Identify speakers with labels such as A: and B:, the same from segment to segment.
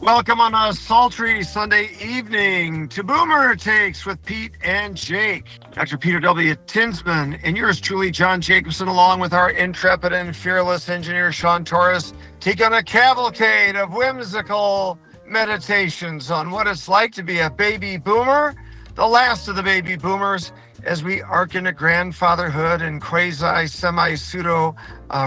A: Welcome on a sultry Sunday evening to Boomer Takes with Pete and Jake. Dr. Peter W. Tinsman and yours truly, John Jacobson, along with our intrepid and fearless engineer, Sean Torres, take on a cavalcade of whimsical meditations on what it's like to be a baby boomer, the last of the baby boomers, as we arc into grandfatherhood and quasi-semi-pseudo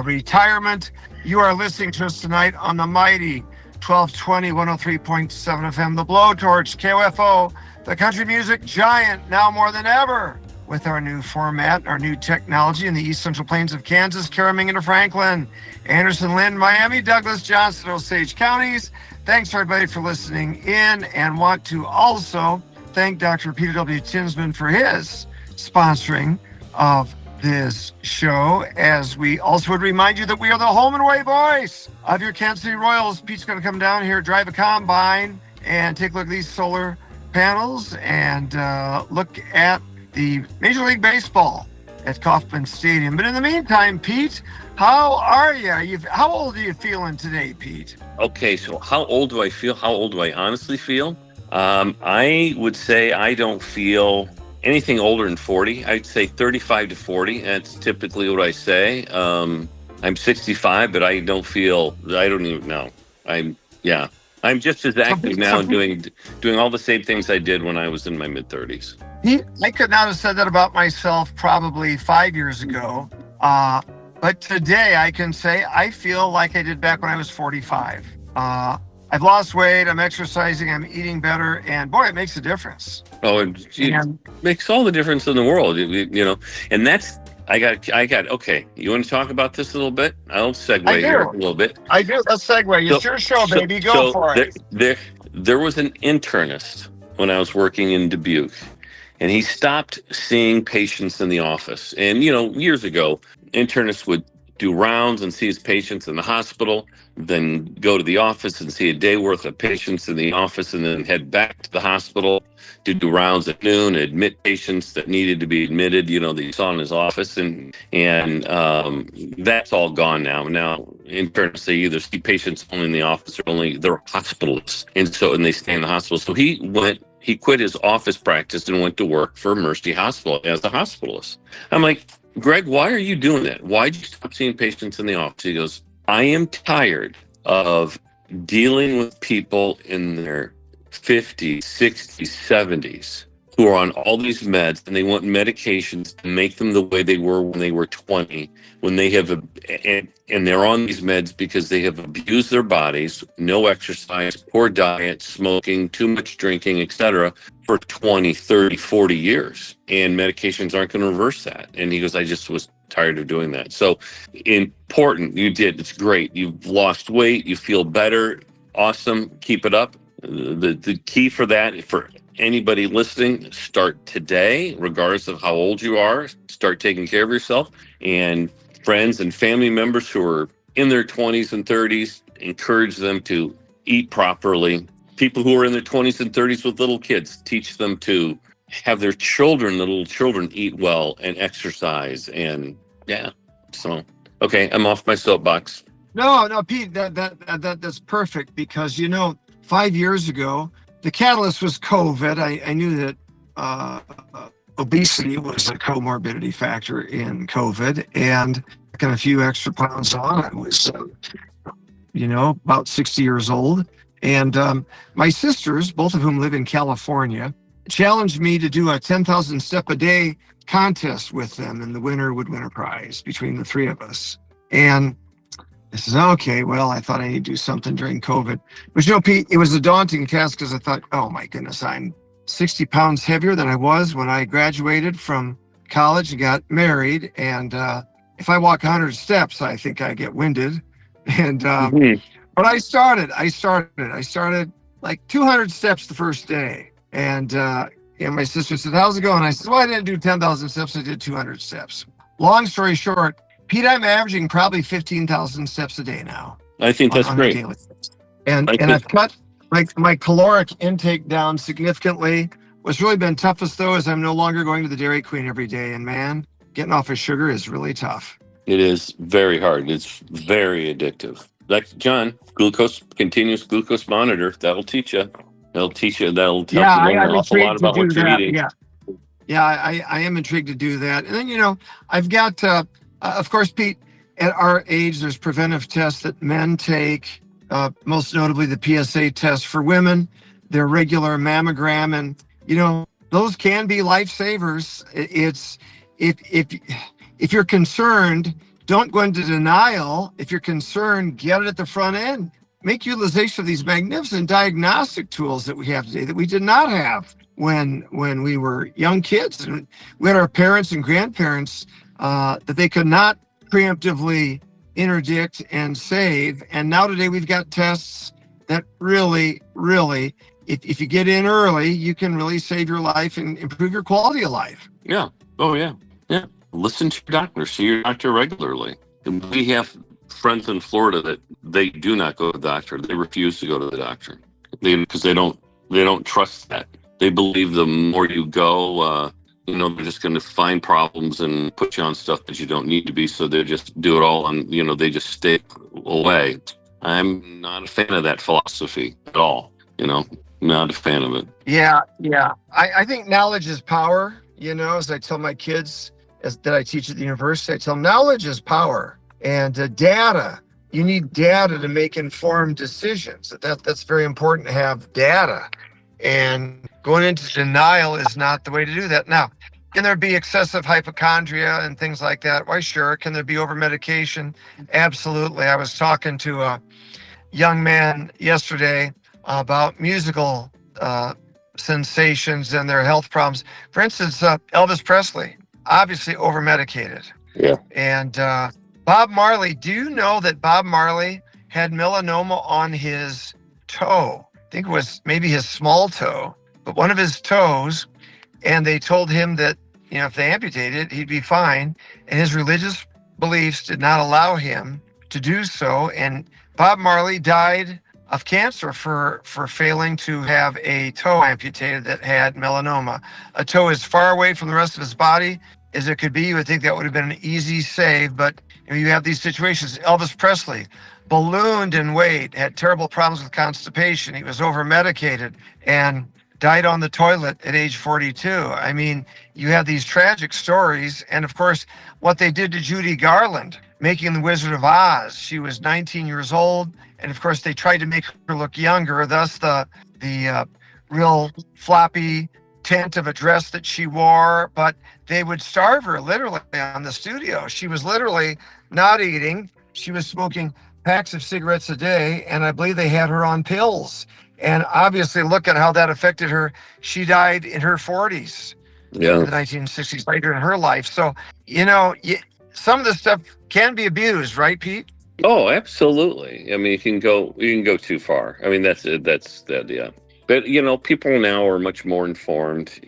A: retirement. You are listening to us tonight on the mighty 1220, 103.7 FM, the Blowtorch, KOFO, the country music giant, now more than ever, with our new format, our new technology in the East Central Plains of Kansas, Karaming to Franklin, Anderson, Lynn, Miami, Douglas, Johnston, Osage counties. Thanks, everybody, for listening in, and want to also thank Dr. Peter W. Tinsman for his sponsoring of this show, as we also would remind you that we are the home and away voice of your Kansas City Royals. Pete's going to come down here, drive a combine, and take a look at these solar panels and look at the Major League Baseball at Kauffman Stadium. But in the meantime, Pete, how are you? How old are you feeling today, Pete?
B: Okay, so how old do I feel? How old do I honestly feel? I would say I don't feel anything older than 40. I'd say 35 to 40. That's typically what I say. I'm 65, but I don't even know. I'm just as active now, doing all the same things I did when I was in my mid-30s.
A: I could not have said that about myself probably 5 years ago. But today I can say I feel like I did back when I was 45. I've lost weight, I'm exercising, I'm eating better, and boy, it makes a difference.
B: Oh, it makes all the difference in the world, and that's, okay, you want to talk about this a little bit? I'll segue here a little bit.
A: I do, let's segue. It's your show, baby, go for it.
B: There was an internist when I was working in Dubuque, and he stopped seeing patients in the office. And, years ago, internists would do rounds and see his patients in the hospital, then go to the office and see a day worth of patients in the office, and then head back to the hospital to do rounds at noon, admit patients that needed to be admitted, that you saw in his office. And that's all gone now. Now, interns, they either see patients only in the office or they're hospitalists. And they stay in the hospital. So he quit his office practice and went to work for Mercy Hospital as a hospitalist. I'm like, Greg, why are you doing that? Why'd you stop seeing patients in the office? He goes, I am tired of dealing with people in their 50s, 60s, 70s who are on all these meds, and they want medications to make them the way they were when they were 20, when they have and they're on these meds because they have abused their bodies, no exercise, poor diet, smoking, too much drinking, etc., for 20, 30, 40 years. And medications aren't going to reverse that. And he goes, I just was tired of doing that. So important. You did. It's great. You've lost weight. You feel better. Awesome. Keep it up. The key for that, for anybody listening, start today, regardless of how old you are. Start taking care of yourself. And friends and family members who are in their 20s and 30s, encourage them to eat properly. People who are in their 20s and 30s with little kids, teach them to have their little children eat well and exercise. And so, okay, I'm off my soapbox.
A: No, Pete, that's perfect, because 5 years ago, the catalyst was COVID. I knew that obesity was a comorbidity factor in COVID, and got a few extra pounds on. I was, about 60 years old. And my sisters, both of whom live in California, challenged me to do a 10,000 step a day contest with them, and the winner would win a prize between the three of us. And I said, okay, well, I thought I need to do something during COVID. But Pete, it was a daunting task, because I thought, oh my goodness, I'm 60 pounds heavier than I was when I graduated from college and got married. And if I walk 100 steps, I think I get winded. And but I started like 200 steps the first day. And my sister said, how's it going? I said, well, I didn't do 10,000 steps. I did 200 steps. Long story short, Pete, I'm averaging probably 15,000 steps a day now.
B: I think that's great.
A: And I've cut my caloric intake down significantly. What's really been toughest, though, is I'm no longer going to the Dairy Queen every day. And man, getting off of sugar is really tough.
B: It is very hard. It's very addictive. like John, continuous glucose monitor. That'll teach you. That'll teach you. That'll help
A: Yeah,
B: you learn an
A: I'm
B: awful lot
A: intrigued to
B: about
A: do
B: what you're
A: that.
B: eating.
A: Yeah. Yeah, I am intrigued to do that. And then, I've got, of course, Pete, at our age, there's preventive tests that men take, most notably the PSA test for women, their regular mammogram. And, those can be lifesavers. If you're concerned, don't go into denial. If you're concerned, get it at the front end. Make utilization of these magnificent diagnostic tools that we have today that we did not have when we were young kids. And we had our parents and grandparents that they could not preemptively interdict and save. And now today we've got tests that really, really, if you get in early, you can really save your life and improve your quality of life.
B: Yeah. Oh, yeah. Yeah. Listen to your doctor. See your doctor regularly. And we have friends in Florida that they do not go to the doctor. They refuse to go to the doctor because they don't trust that. They believe the more you go, they're just going to find problems and put you on stuff that you don't need to be. So they just do it all and, they just stay away. I'm not a fan of that philosophy at all. Not a fan of it.
A: Yeah. I think knowledge is power. As I tell my kids that I teach at the university, I tell them knowledge is power. And data, you need data to make informed decisions. That's very important to have data. And going into denial is not the way to do that. Now, can there be excessive hypochondria and things like that? Why, sure. Can there be over medication? Absolutely. I was talking to a young man yesterday about musical sensations and their health problems. For instance, Elvis Presley, obviously over medicated.
B: Yeah.
A: And Bob Marley, do you know that Bob Marley had melanoma on his toe? I think it was maybe his small toe, but one of his toes. And they told him that, if they amputated it, he'd be fine. And his religious beliefs did not allow him to do so. And Bob Marley died of cancer for failing to have a toe amputated that had melanoma. A toe as far away from the rest of his body as it could be. You would think that would have been an easy save, but you have these situations. Elvis Presley ballooned in weight, had terrible problems with constipation. He was over medicated and died on the toilet at age 42. I mean, you have these tragic stories. And of course, what they did to Judy Garland, making the Wizard of Oz. She was 19 years old. And of course, they tried to make her look younger, thus the real floppy tent of a dress that she wore. But they would starve her literally on the studio. She was literally not eating. She was smoking packs of cigarettes a day. And I believe they had her on pills. And obviously, look at how that affected her. She died in her 40s, in the 1960s, later in her life. So, some of this stuff can be abused, right, Pete?
B: Oh, absolutely. I mean, you can go too far. I mean, that's that. Yeah. But people now are much more informed.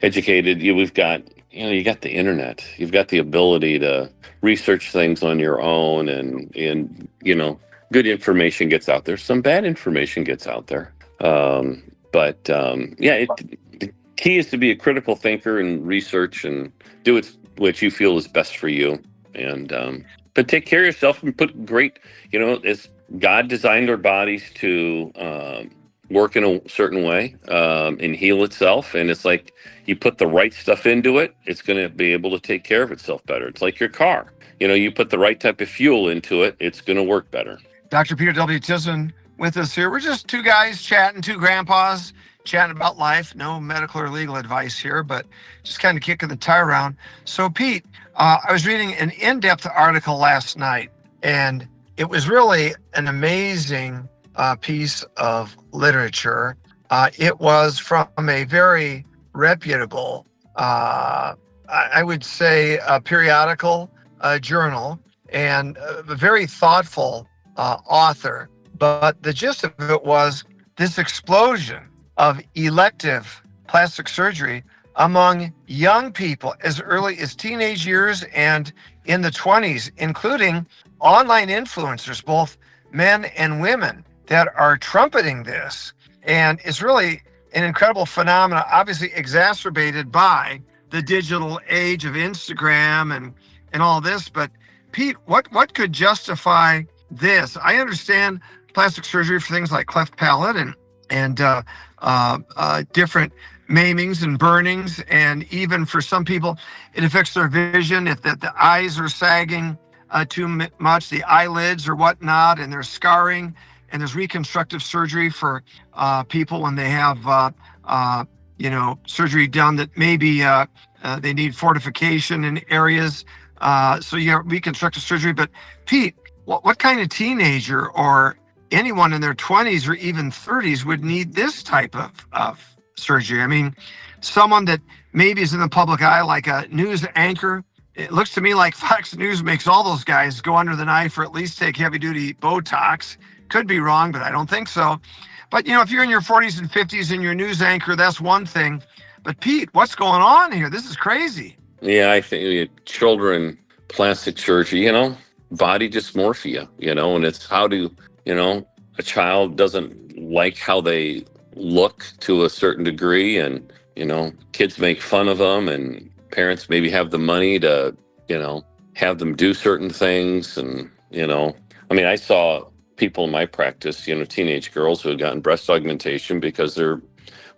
B: Educated. We've got you got the internet. You've got the ability to research things on your own, and good information gets out there. Some bad information gets out there. The key is to be a critical thinker and research and do what you feel is best for you. And but take care of yourself and put great. As God designed our bodies to work in a certain way and heal itself, and it's like you put the right stuff into it, it's going to be able to take care of itself better. It's like your car. You put the right type of fuel into it, it's going to work better.
A: Dr. Peter W. Tinsman with us here. We're just two guys chatting, two grandpas chatting about life. No medical or legal advice here, but just kind of kicking the tire around. So, Pete, I was reading an in-depth article last night, and it was really an amazing piece of literature. It was from a very reputable, I would say, a periodical journal, and a very thoughtful author. But the gist of it was this explosion of elective plastic surgery among young people as early as teenage years and in the 20s, including online influencers, both men and women, that are trumpeting this. And it's really an incredible phenomenon, obviously exacerbated by the digital age of Instagram and all this. But Pete, what could justify this. I understand plastic surgery for things like cleft palate and different maimings and burnings, and even for some people, it affects their vision if the eyes are sagging too much, the eyelids or whatnot, and there's scarring. And there's reconstructive surgery for people when they have surgery done that maybe they need fortification in areas. So you have reconstructive surgery. But Pete, what kind of teenager or anyone in their 20s or even 30s would need this type of surgery? I mean, someone that maybe is in the public eye, like a news anchor. It looks to me like Fox News makes all those guys go under the knife or at least take heavy duty Botox. Could be wrong, but I don't think so. But, if you're in your 40s and 50s and you're a news anchor, that's one thing. But Pete, what's going on here? This is crazy.
B: Yeah, I think children, plastic surgery, body dysmorphia, and it's how do, a child doesn't like how they look to a certain degree, and, kids make fun of them, and parents maybe have the money to, have them do certain things. And, I saw people in my practice, teenage girls who had gotten breast augmentation because their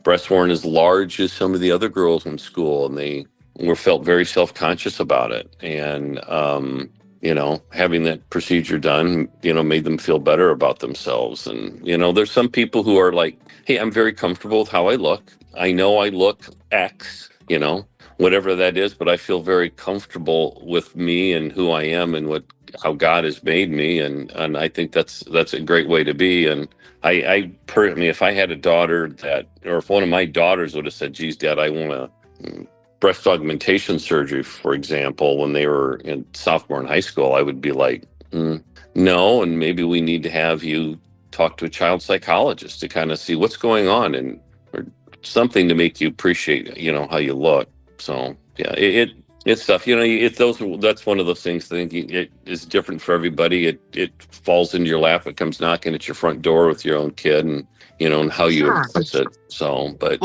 B: breasts weren't as large as some of the other girls in school, and they felt very self-conscious about it. And, having that procedure done, made them feel better about themselves. And, there's some people who are like, hey, I'm very comfortable with how I look. I know I look X, whatever that is, but I feel very comfortable with me and who I am and how God has made me. And I think that's a great way to be. And I personally, if I had a daughter or if one of my daughters would have said, geez, Dad, I want a breast augmentation surgery, for example, when they were in sophomore in high school, I would be like, no. And maybe we need to have you talk to a child psychologist to kind of see what's going on or something to make you appreciate, how you look. So yeah, it's tough. That's one of those things. I think it is different for everybody. It falls into your lap. It comes knocking at your front door with your own kid, and and how you address it. So, but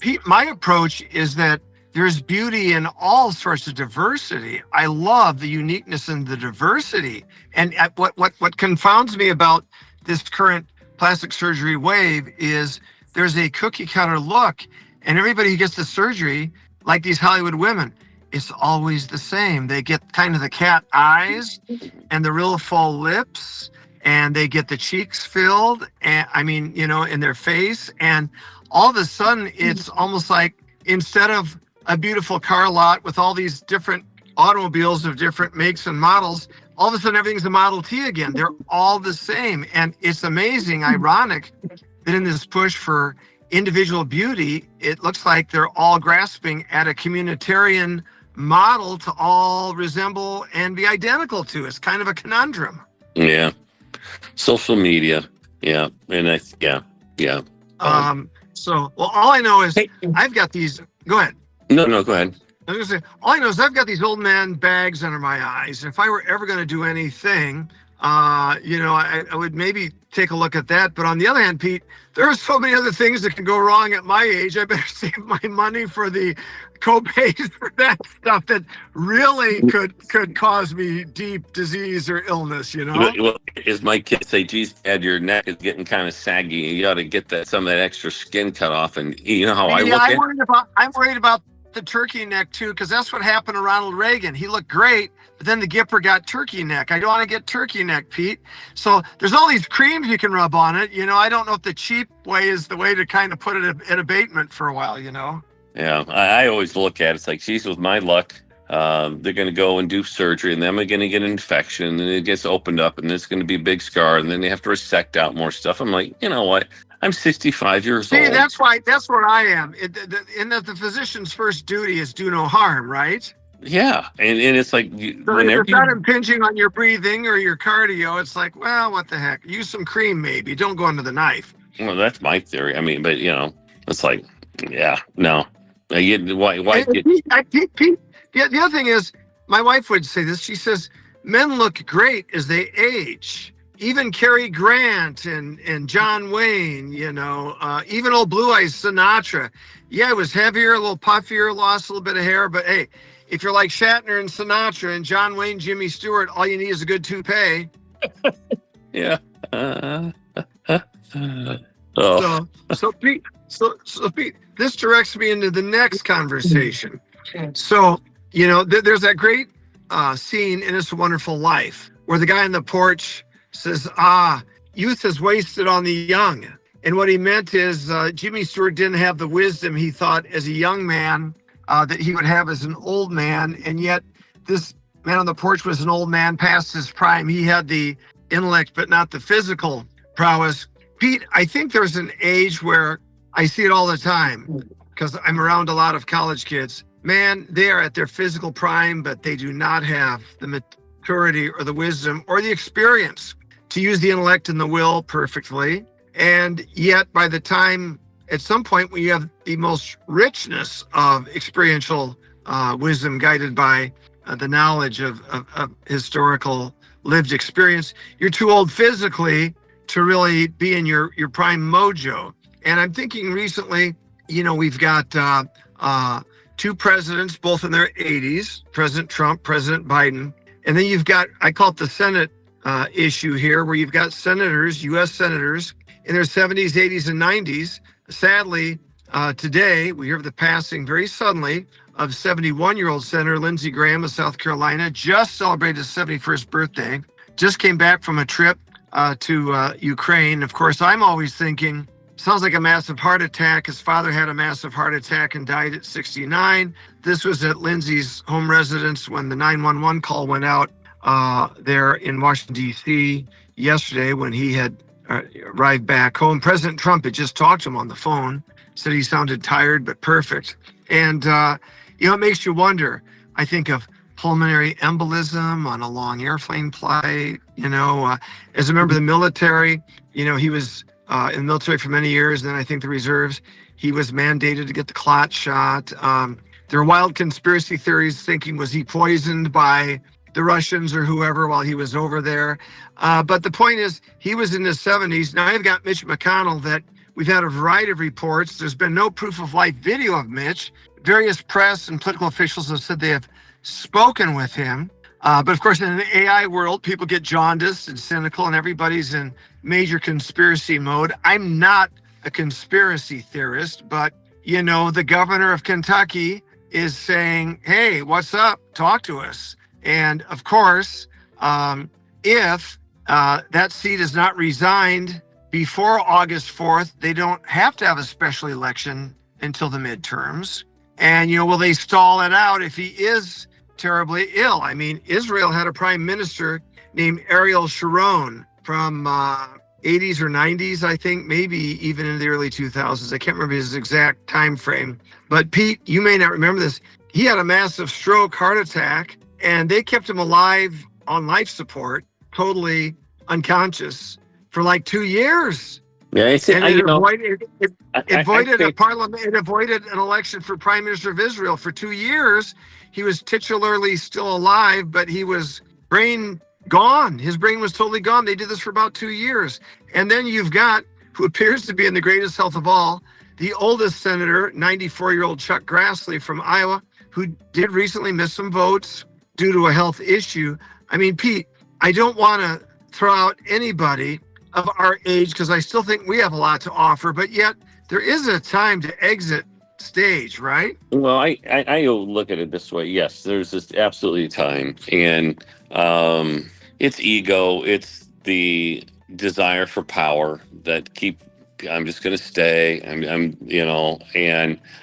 A: Pete, my approach is that there's beauty in all sorts of diversity. I love the uniqueness and the diversity. And what confounds me about this current plastic surgery wave is there's a cookie cutter look, and everybody who gets the surgery, like these Hollywood women, it's always the same. They get kind of the cat eyes and the real full lips, and they get the cheeks filled, and in their face. And all of a sudden, it's almost like instead of a beautiful car lot with all these different automobiles of different makes and models, all of a sudden everything's a Model T again. They're all the same. And it's amazing, ironic, that in this push for individual beauty, it looks like they're all grasping at a communitarian model to all resemble and be identical to. It's kind of a conundrum.
B: Yeah. Social media. Yeah. And yeah.
A: So, all I know is I've got these. Go ahead.
B: No, go ahead.
A: I was going to say, all I know is I've got these old man bags under my eyes. If I were ever going to do anything, I would maybe take a look at that. But on the other hand, Pete, there are so many other things that can go wrong at my age. I better save my money for the co-pays for that stuff that really could cause me deep disease or illness,
B: Well, as my kids say, geez, Dad, your neck is getting kind of saggy. You ought to get some of that extra skin cut off. And you know how I look
A: I'm worried about the turkey neck too, because that's what happened to Ronald Reagan. He looked great, but then the Gipper got turkey neck. I don't want to get turkey neck, Pete. So there's all these creams you can rub on it. I don't know if the cheap way is the way to kind of put it in abatement for a while,
B: Yeah, I always look at it. It's like, geez, with my luck, they're going to go and do surgery, and then they're going to get an infection, and it gets opened up, and it's going to be a big scar, and then they have to resect out more stuff. I'm like, you know what? I'm 65 years old.
A: See, that's where I am. The physician's first duty is do no harm, right?
B: Yeah, and it's like
A: whenever it's not impinging on your breathing or your cardio, it's like, well, what the heck? Use some cream, maybe. Don't go under the knife.
B: Well, that's my theory. But it's like, yeah, no. Why get?
A: The other thing is, my wife would say this. She says, men look great as they age. Even Cary Grant and John Wayne, even old Blue Eyes Sinatra. Yeah, it was heavier, a little puffier, lost a little bit of hair. But hey, if you're like Shatner and Sinatra and John Wayne, Jimmy Stewart, all you need is a good toupee.
B: Yeah. Oh.
A: So Pete, so Pete, this directs me into the next conversation. So, there's that great scene in It's a Wonderful Life where the guy on the porch says, youth is wasted on the young. And what he meant is Jimmy Stewart didn't have the wisdom he thought as a young man that he would have as an old man. And yet this man on the porch was an old man past his prime. He had the intellect, but not the physical prowess. Pete, I think there's an age where I see it all the time because I'm around a lot of college kids. Man, they are at their physical prime, but they do not have the maturity or the wisdom or the experience to use the intellect and the will perfectly. And yet, by the time, at some point, when you have the most richness of experiential wisdom guided by the knowledge of historical lived experience, you're too old physically to really be in your prime mojo. And I'm thinking recently, we've got two presidents, both in their 80s, President Trump, President Biden. And then you've got, I call it the Senate issue here, where you've got senators, U.S. senators in their 70s, 80s, and 90s. Sadly, today we hear of the passing very suddenly of 71-year-old Senator Lindsey Graham of South Carolina, just celebrated his 71st birthday, just came back from a trip to Ukraine. Of course, I'm always thinking, sounds like a massive heart attack. His father had a massive heart attack and died at 69. This was at Lindsey's home residence when the 911 call went out there in Washington, D.C. yesterday when he had arrived back home. President Trump had just talked to him on the phone, said he sounded tired but perfect. And, it makes you wonder. I think of pulmonary embolism on a long airplane flight. As a member of the military, he was in the military for many years. And then I think the reserves, he was mandated to get the clot shot. There are wild conspiracy theories thinking, was he poisoned by the Russians or whoever while he was over there? But the point is, he was in his 70s. Now I've got Mitch McConnell that we've had a variety of reports. There's been no proof of life video of Mitch. Various press and political officials have said they have spoken with him. But of course, in the AI world, people get jaundiced and cynical and everybody's in major conspiracy mode. I'm not a conspiracy theorist, but, the governor of Kentucky is saying, hey, what's up? Talk to us. And of course, if that seat is not resigned before August 4th, they don't have to have a special election until the midterms. And, will they stall it out if he is terribly ill? I mean, Israel had a prime minister named Ariel Sharon from 80s or 90s, I think, maybe even in the early 2000s. I can't remember his exact time frame. But Pete, you may not remember this. He had a massive stroke, heart attack, and they kept him alive on life support, totally unconscious, for like 2 years.
B: Yeah,
A: It avoided a parliament. It avoided an election for prime minister of Israel for 2 years. He was titularly still alive, but he was brain gone. His brain was totally gone. They did this for about 2 years. And then you've got, who appears to be in the greatest health of all, the oldest senator, 94-year-old Chuck Grassley from Iowa, who did recently miss some votes due to a health issue. I mean, Pete, I don't want to throw out anybody of our age because I still think we have a lot to offer, but yet there is a time to exit stage, right?
B: Well, I look at it this way. Yes, there's this absolutely time. And it's ego. It's the desire for power that I'm just going to stay. And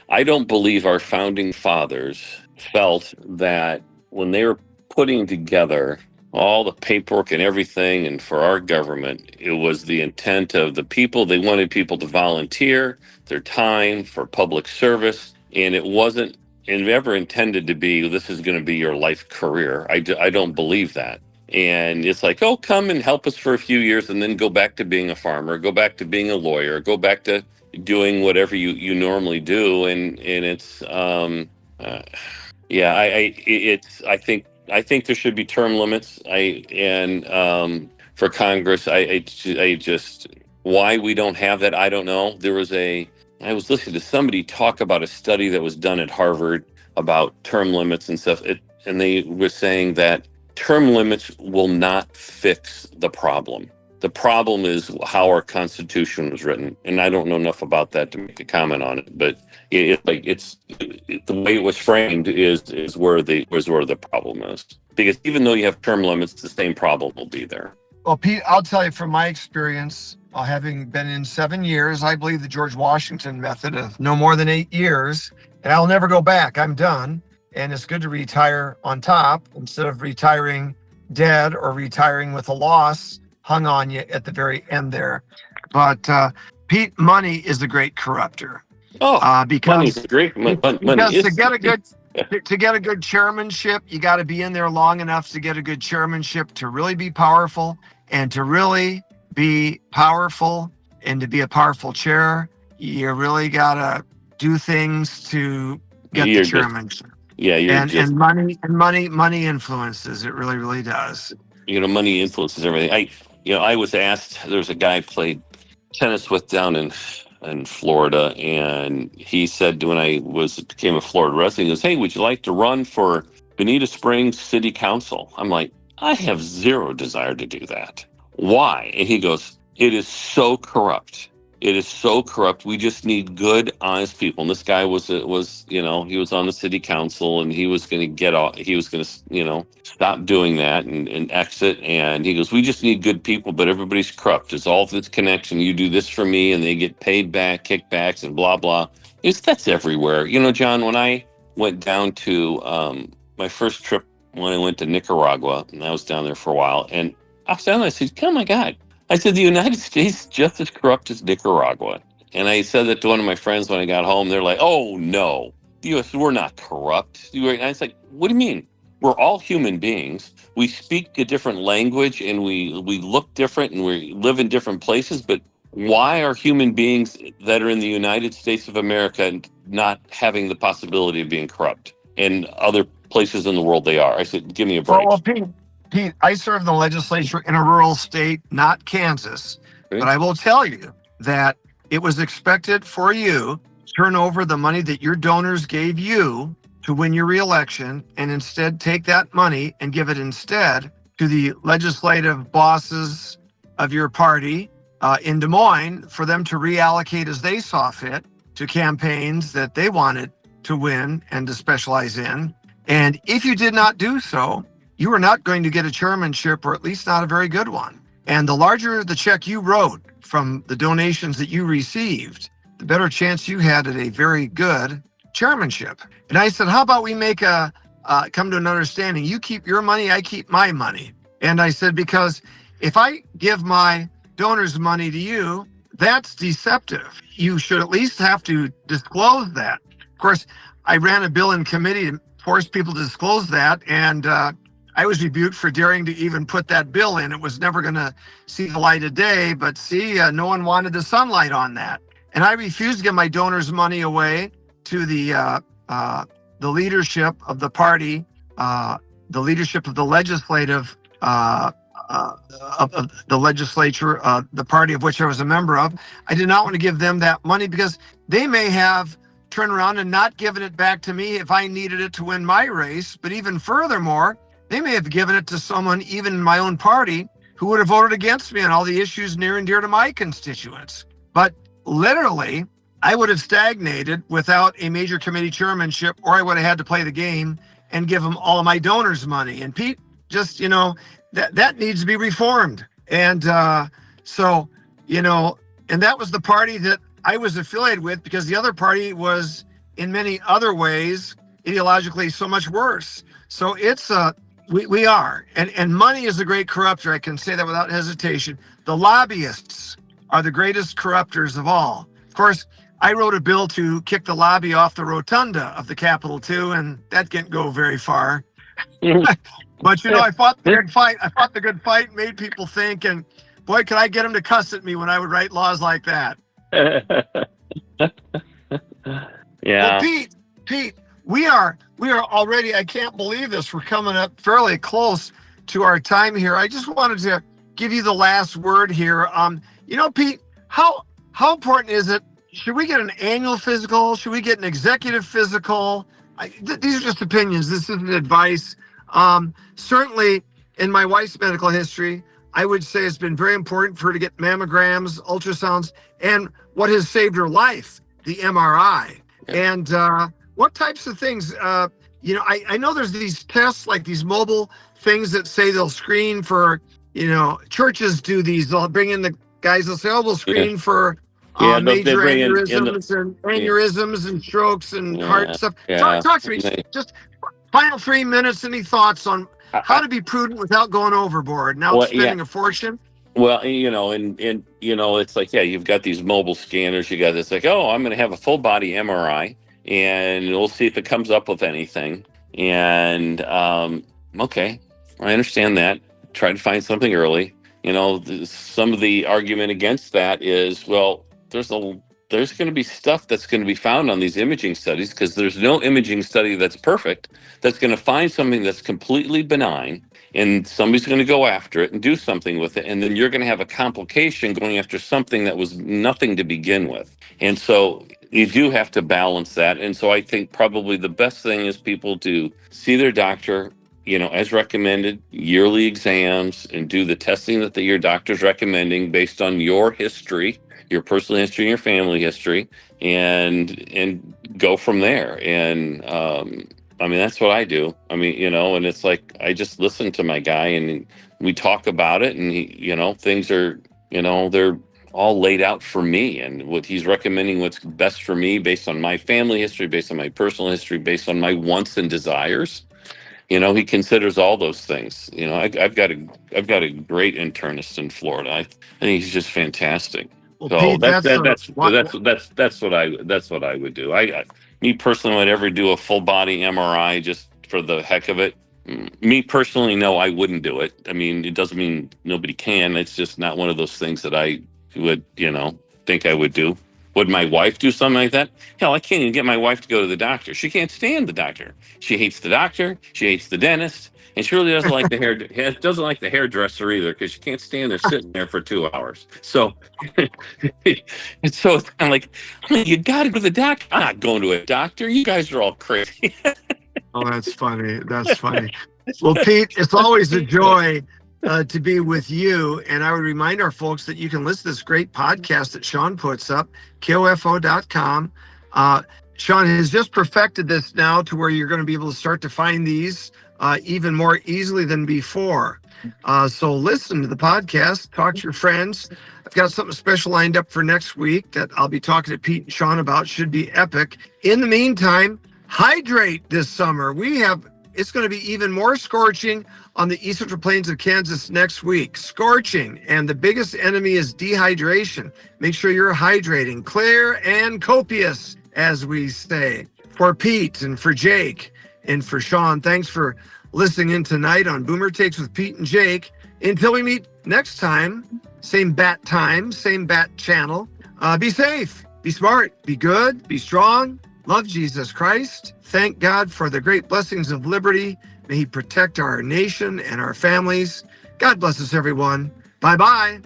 B: I don't believe our founding fathers felt that when they were putting together all the paperwork and everything, and for our government, it was the intent of the people. They wanted people to volunteer their time for public service, and it wasn't ever intended to be, this is going to be your life career. I don't believe that. And it's like, oh, come and help us for a few years and then go back to being a farmer, go back to being a lawyer, go back to doing whatever you normally do. And it's, I think there should be term limits. For Congress, I just, why we don't have that, I don't know. I was listening to somebody talk about a study that was done at Harvard about term limits and stuff. And they were saying that term limits will not fix the problem. The problem is how our Constitution was written, and I don't know enough about that to make a comment on it. But the way it was framed is where the problem is. Because even though you have term limits, the same problem will be there.
A: Well, Pete, I'll tell you from my experience, having been in 7 years, I believe the George Washington method of no more than 8 years, and I'll never go back. I'm done. And it's good to retire on top instead of retiring dead or retiring with a loss hung on you at the very end there. But Pete, money is the great corrupter.
B: Money is great. Money
A: Because
B: is
A: to get a good to get a good chairmanship, you got to be in there long enough to get a good chairmanship to really be powerful, and to really be powerful and to be a powerful chair, you really got to do things to get the chairmanship. And money influences. It really, really does.
B: Money influences everything. I was asked. There's a guy I played tennis with down in Florida, and he said when I became a Florida resident, he goes, "Hey, would you like to run for Bonita Springs City Council?" I'm like, "I have zero desire to do that. Why?" And he goes, "It is so corrupt. It is so corrupt. We just need good, honest people." And this guy was he was on the city council, and he was going to get off. He was going to, stop doing that and exit. And he goes, "We just need good people, but everybody's corrupt. It's all this connection. You do this for me, and they get paid back, kickbacks, and blah blah." That's everywhere. John. When I went down to my first trip, when I went to Nicaragua, and I was down there for a while, and I was down there, I said, "Oh my God." I said, the United States is just as corrupt as Nicaragua. And I said that to one of my friends when I got home. They're like, "Oh, no, the U.S., we're not corrupt." And I was like, "What do you mean? We're all human beings. We speak a different language, and we look different, and we live in different places. But why are human beings that are in the United States of America not having the possibility of being corrupt? And other places in the world they are." I said, "Give me a break."
A: Well, Pete, I serve in the legislature in a rural state, not Kansas.
B: Okay.
A: But I will tell you that it was expected for you to turn over the money that your donors gave you to win your reelection, and instead take that money and give it instead to the legislative bosses of your party in Des Moines for them to reallocate as they saw fit to campaigns that they wanted to win and to specialize in. And if you did not do so, you were not going to get a chairmanship, or at least not a very good one. And the larger the check you wrote from the donations that you received, the better chance you had at a very good chairmanship. And I said, how about we make come to an understanding? You keep your money, I keep my money. And I said, because if I give my donors money to you, that's deceptive. You should at least have to disclose that. Of course, I ran a bill in committee to force people to disclose that, and I was rebuked for daring to even put that bill in. It was never going to see the light of day, but no one wanted the sunlight on that. And I refused to give my donors' money away to the leadership of the party, the leadership of the legislative of the legislature, the party of which I was a member of. I did not want to give them that money because they may have turned around and not given it back to me if I needed it to win my race. But even furthermore, they may have given it to someone, even in my own party, who would have voted against me on all the issues near and dear to my constituents. But literally, I would have stagnated without a major committee chairmanship, or I would have had to play the game and give them all of my donors' money. And Pete, just, that needs to be reformed. And and that was the party that I was affiliated with, because the other party was in many other ways ideologically so much worse. So it's we are, and money is the great corrupter. I can say that without hesitation. The lobbyists are the greatest corrupters of all. Of course, I wrote a bill to kick the lobby off the rotunda of the Capitol too, and that didn't go very far. But I fought the good fight. I fought the good fight, made people think, and boy, could I get them to cuss at me when I would write laws like that.
B: Yeah.
A: Well, Pete, we are already, I can't believe this, we're coming up fairly close to our time here. I just wanted to give you the last word here. Pete, how important is it? Should we get an annual physical? Should we get an executive physical? These are just opinions. This isn't advice. Certainly, in my wife's medical history, I would say it's been very important for her to get mammograms, ultrasounds, and what has saved her life, the MRI.
B: Yeah.
A: And what types of things? I know there's these tests, like these mobile things that say they'll screen for, churches do these. They'll bring in the guys, they'll say, oh, we'll
B: Yeah.
A: screen for
B: Yeah, they
A: major
B: bring in
A: aneurysms and aneurysms and strokes and heart stuff.
B: Yeah.
A: Talk to me. Just final 3 minutes. Any thoughts on how to be prudent without going overboard, now spending a fortune?
B: Well, and it's like, you've got these mobile scanners. You got this, like, oh, I'm going to have a full body MRI, and we'll see if it comes up with anything. And okay, I understand that. Try to find something early. Some of the argument against that is, well, there's going to be stuff that's going to be found on these imaging studies, because there's no imaging study that's perfect, that's going to find something that's completely benign, and somebody's going to go after it and do something with it, and then you're going to have a complication going after something that was nothing to begin with. And so you do have to balance that. And so I think probably the best thing is people to see their doctor, as recommended, yearly exams, and do the testing that your doctor's recommending based on your history, your personal history and your family history, and go from there. And that's what I do. And it's like, I just listen to my guy, and we talk about it, and things are, they're all laid out for me, and what he's recommending, what's best for me based on my family history, based on my personal history, based on my wants and desires. He considers all those things. I've got a great internist in Florida. I think he's just fantastic.
A: Well,
B: So
A: Pete,
B: that's what I would do. Me personally would ever do a full body MRI just for the heck of it. Me personally, no, I wouldn't do it. It doesn't mean nobody can. It's just not one of those things that I would, think I would do. Would my wife do something like that? Hell, I can't even get my wife to go to the doctor. She can't stand the doctor. She hates the doctor. She hates the dentist, and she really doesn't like doesn't like the hairdresser either, because she can't stand there sitting there for 2 hours. So, it's kind of like, you got to go to the doctor. I'm not going to a doctor. You guys are all crazy.
A: Oh, that's funny. That's funny. Well, Pete, it's always a joy to be with you. And I would remind our folks that you can listen to this great podcast that Sean puts up, KOFO.com. Sean has just perfected this now to where you're going to be able to start to find these even more easily than before. So listen to the podcast, talk to your friends. I've got something special lined up for next week that I'll be talking to Pete and Sean about. Should be epic. In the meantime, hydrate this summer. It's going to be even more scorching on the eastern plains of Kansas next week. Scorching. And the biggest enemy is dehydration. Make sure you're hydrating. Clear and copious, as we say. For Pete and for Jake and for Sean, thanks for listening in tonight on Boomer Takes with Pete and Jake. Until we meet next time, same bat time, same bat channel. Be safe, be smart, be good, be strong. Love Jesus Christ. Thank God for the great blessings of liberty. May he protect our nation and our families. God bless us, everyone. Bye-bye.